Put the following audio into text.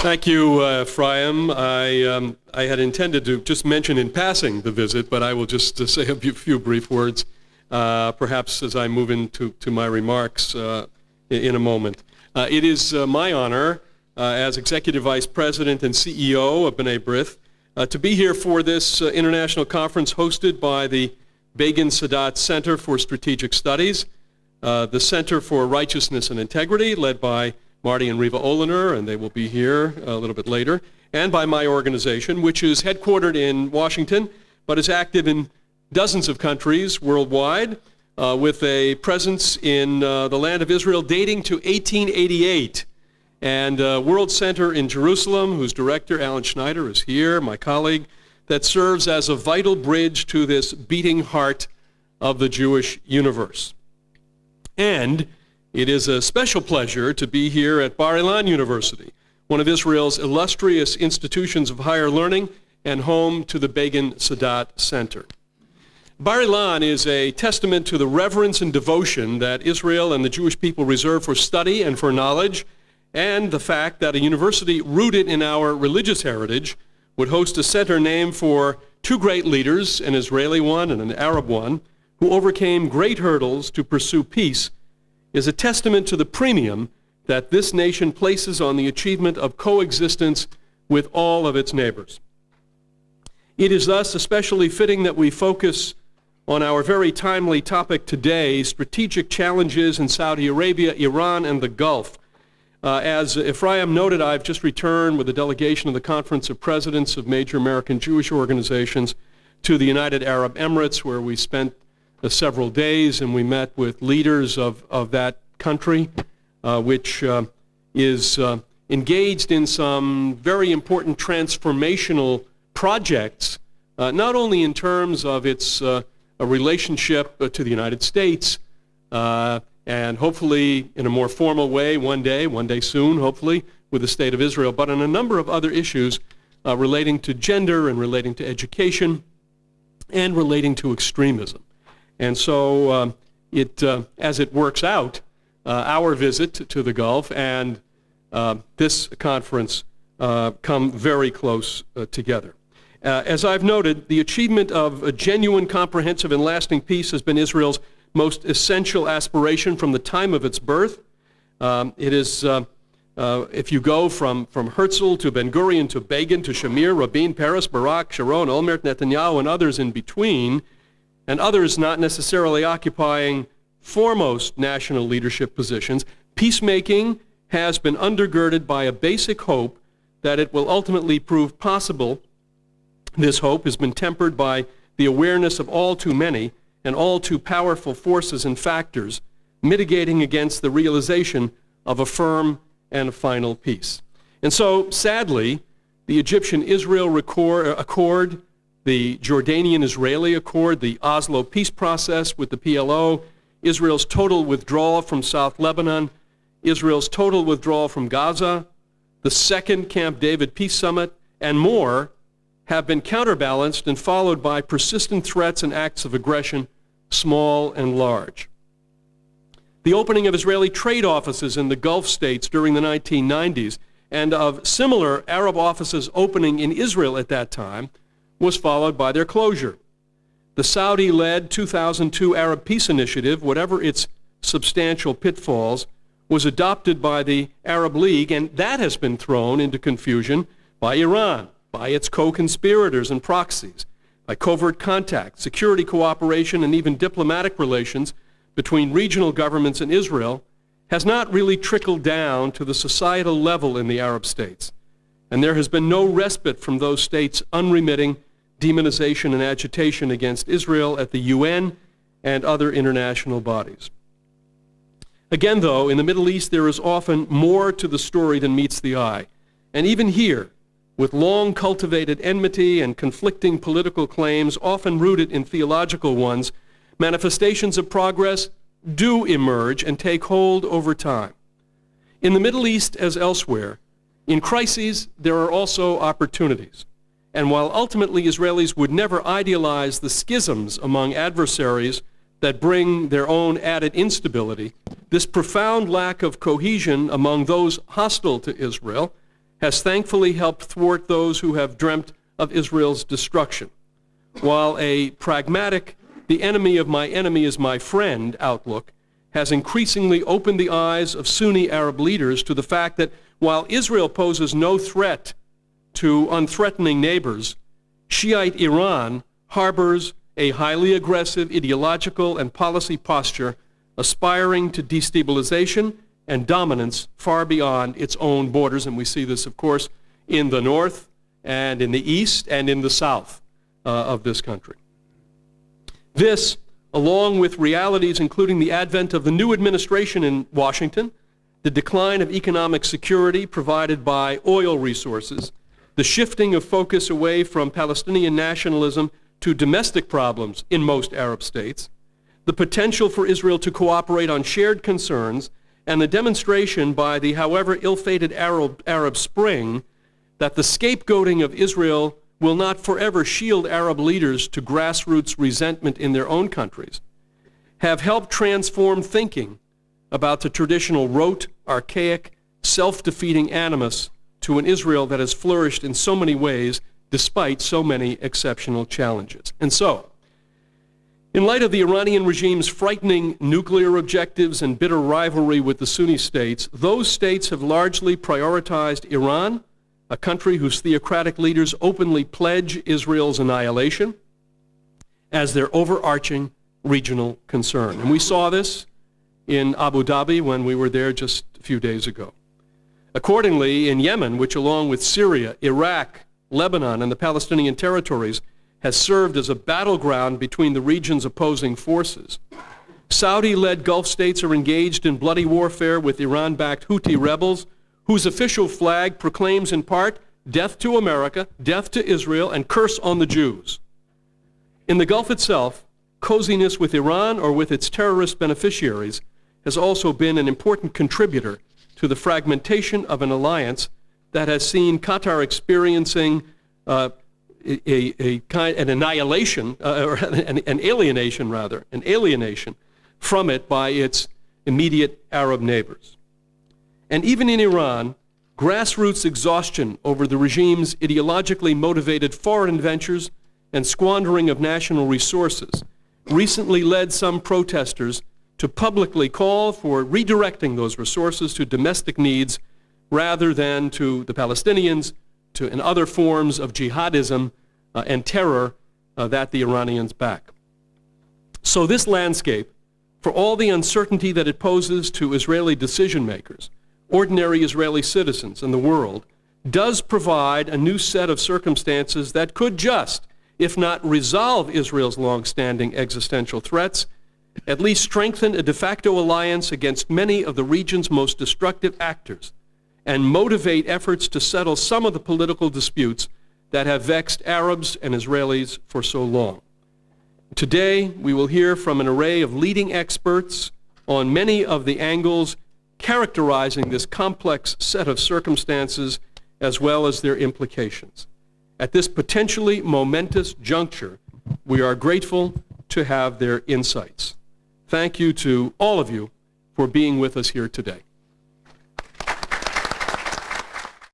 Thank you, Ephraim. I had intended to just mention in passing the visit, but I will just say a few brief words, perhaps as I move into my remarks in a moment. It is my honor as Executive Vice President and CEO of B'nai B'rith to be here for this international conference hosted by the BESA Center for Strategic Studies, the Center for Righteousness and Integrity, led by Marty and Reva Oliner, and they will be here a little bit later, and by my organization, which is headquartered in Washington, but is active in dozens of countries worldwide, with a presence in the land of Israel dating to 1888. And World Center in Jerusalem, whose director, Alan Schneider, is here, my colleague, that serves as a vital bridge to this beating heart of the Jewish universe. And it is a special pleasure to be here at Bar-Ilan University, one of Israel's illustrious institutions of higher learning and home to the Begin Sadat Center. Bar-Ilan is a testament to the reverence and devotion that Israel and the Jewish people reserve for study and for knowledge, and the fact that a university rooted in our religious heritage would host a center named for two great leaders, an Israeli one and an Arab one, who overcame great hurdles to pursue peace, is a testament to the premium that this nation places on the achievement of coexistence with all of its neighbors. It is thus especially fitting that we focus on our very timely topic today, strategic challenges in Saudi Arabia, Iran, and the Gulf. As Ephraim noted, I've just returned with a delegation of the Conference of Presidents of Major American Jewish Organizations to the United Arab Emirates, where we spent several days, and we met with leaders of that country, which is engaged in some very important transformational projects, not only in terms of its a relationship to the United States, and hopefully in a more formal way one day soon, hopefully, with the State of Israel, but on a number of other issues relating to gender and relating to education and relating to extremism. And so as it works out, our visit to the Gulf and this conference come very close together. As I've noted, the achievement of a genuine, comprehensive, and lasting peace has been Israel's most essential aspiration from the time of its birth. It is, if you go from Herzl to Ben-Gurion to Begin to Shamir, Rabin, Peres, Barak, Sharon, Olmert, Netanyahu, and others in between, and others not necessarily occupying foremost national leadership positions, peacemaking has been undergirded by a basic hope that it will ultimately prove possible. This hope has been tempered by the awareness of all too many and all too powerful forces and factors mitigating against the realization of a firm and final peace. And so, sadly, the Egyptian-Israel Accord, the Jordanian-Israeli Accord, the Oslo peace process with the PLO, Israel's total withdrawal from South Lebanon, Israel's total withdrawal from Gaza, the second Camp David peace summit, and more have been counterbalanced and followed by persistent threats and acts of aggression, small and large. The opening of Israeli trade offices in the Gulf states during the 1990s and of similar Arab offices opening in Israel at that time was followed by their closure. The Saudi-led 2002 Arab Peace Initiative, whatever its substantial pitfalls, was adopted by the Arab League, and that has been thrown into confusion by Iran, by its co-conspirators and proxies, by covert contact, security cooperation, and even diplomatic relations between regional governments and Israel has not really trickled down to the societal level in the Arab states. And there has been no respite from those states' unremitting demonization and agitation against Israel at the UN and other international bodies. Again, though, in the Middle East there is often more to the story than meets the eye. And even here, with long cultivated enmity and conflicting political claims, often rooted in theological ones, manifestations of progress do emerge and take hold over time. In the Middle East, as elsewhere, in crises there are also opportunities. And while ultimately Israelis would never idealize the schisms among adversaries that bring their own added instability, this profound lack of cohesion among those hostile to Israel has thankfully helped thwart those who have dreamt of Israel's destruction, while a pragmatic, the enemy of my enemy is my friend outlook has increasingly opened the eyes of Sunni Arab leaders to the fact that while Israel poses no threat to unthreatening neighbors, Shiite Iran harbors a highly aggressive ideological and policy posture aspiring to destabilization and dominance far beyond its own borders. And we see this, of course, in the north and in the east and in the south of this country. This, along with realities including the advent of the new administration in Washington, the decline of economic security provided by oil resources, the shifting of focus away from Palestinian nationalism to domestic problems in most Arab states, the potential for Israel to cooperate on shared concerns, and the demonstration by the however ill-fated Arab Spring that the scapegoating of Israel will not forever shield Arab leaders to grassroots resentment in their own countries, have helped transform thinking about the traditional rote, archaic, self-defeating animus to an Israel that has flourished in so many ways despite so many exceptional challenges. And so, in light of the Iranian regime's frightening nuclear objectives and bitter rivalry with the Sunni states, those states have largely prioritized Iran, a country whose theocratic leaders openly pledge Israel's annihilation, as their overarching regional concern. And we saw this in Abu Dhabi when we were there just a few days ago. Accordingly, in Yemen, which along with Syria, Iraq, Lebanon, and the Palestinian territories has served as a battleground between the region's opposing forces, Saudi-led Gulf states are engaged in bloody warfare with Iran-backed Houthi rebels whose official flag proclaims in part, death to America, death to Israel, and curse on the Jews. In the Gulf itself, coziness with Iran or with its terrorist beneficiaries has also been an important contributor to the fragmentation of an alliance that has seen Qatar experiencing an alienation from it by its immediate Arab neighbors. And even in Iran, grassroots exhaustion over the regime's ideologically motivated foreign ventures and squandering of national resources recently led some protesters to publicly call for redirecting those resources to domestic needs rather than to the Palestinians and other forms of jihadism and terror that the Iranians back. So this landscape, for all the uncertainty that it poses to Israeli decision makers, ordinary Israeli citizens in the world, does provide a new set of circumstances that could just, if not resolve Israel's long-standing existential threats, at least strengthen a de facto alliance against many of the region's most destructive actors and motivate efforts to settle some of the political disputes that have vexed Arabs and Israelis for so long. Today, we will hear from an array of leading experts on many of the angles characterizing this complex set of circumstances as well as their implications. At this potentially momentous juncture, we are grateful to have their insights. Thank you to all of you for being with us here today.